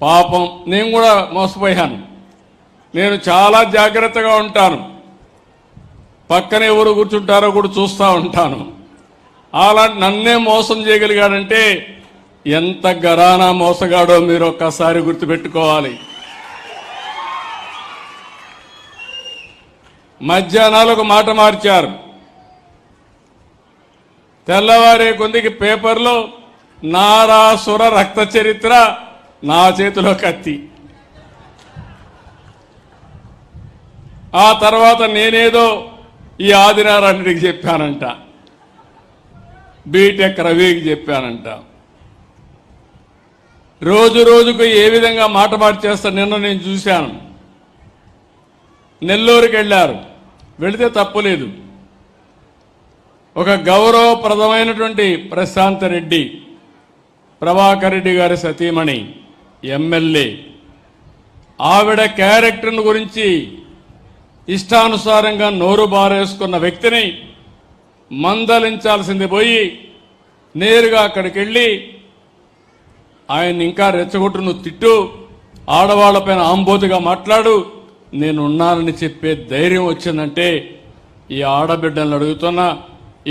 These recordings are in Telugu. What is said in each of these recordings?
పాపం నేను కూడా మోసపోయాను. నేను చాలా జాగ్రత్తగా ఉంటాను. పక్కన ఎవరు కూర్చుంటారో కూడా చూస్తూ ఉంటాను. అలాంటి నన్నే మోసం చేయగలిగాడంటే ఎంత గరానా మోసగాడో మీరు ఒక్కసారి గుర్తుపెట్టుకోవాలి. మధ్యాహ్నాలు ఒక మాట మార్చారు. తెల్లవారే కొందికి పేపర్లో నారాసుర రక్త చరిత్ర, నా చేతిలో కత్తి. ఆ తర్వాత నేనేదో ఈ ఆదినారాయణుడికి చెప్పానంట, బీటెక్ రవికి చెప్పానంట. రోజు రోజుకు ఏ విధంగా మాట మార్చేస్తా నిన్న నేను చూశాను. నెల్లూరుకి వెళ్ళారు, వెళితే తప్పులేదు. ఒక గౌరవప్రదమైనటువంటి ప్రశాంత్ రెడ్డి, ప్రభాకర్ రెడ్డి గారి సతీమణి, ఎమ్మెల్యే, ఆవిడ క్యారెక్టర్ను గురించి ఇష్టానుసారంగా నోరు బారేసుకున్న వ్యక్తిని మందలించాల్సింది పోయి నేరుగా అక్కడికి వెళ్ళి ఆయన ఇంకా రెచ్చగొట్టు, నువ్వు తిట్టు, ఆడవాళ్లపైన ఆంబోతుగా మాట్లాడు, నేనున్నానని చెప్పే ధైర్యం వచ్చిందంటే ఈ ఆడబిడ్డలను అడుగుతున్నా,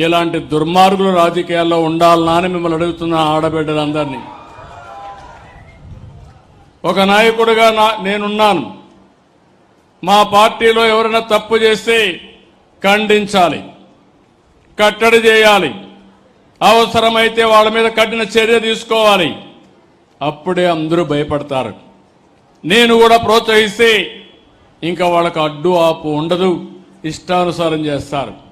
ఇలాంటి దుర్మార్గులు రాజకీయాల్లో ఉండాలనా అని మిమ్మల్ని అడుగుతున్నా. ఆడబిడ్డలందరినీ ఒక నాయకుడిగా నేనున్నాను. మా పార్టీలో ఎవరైనా తప్పు చేస్తే ఖండించాలి, కట్టడి చేయాలి, అవసరమైతే వాళ్ళ మీద కఠిన చర్య తీసుకోవాలి. అప్పుడే అందరూ భయపడతారు. నేను కూడా ప్రోత్సహిస్తే ఇంకా వాళ్ళకు అడ్డు ఆపు ఉండదు, ఇష్టానుసారం చేస్తారు.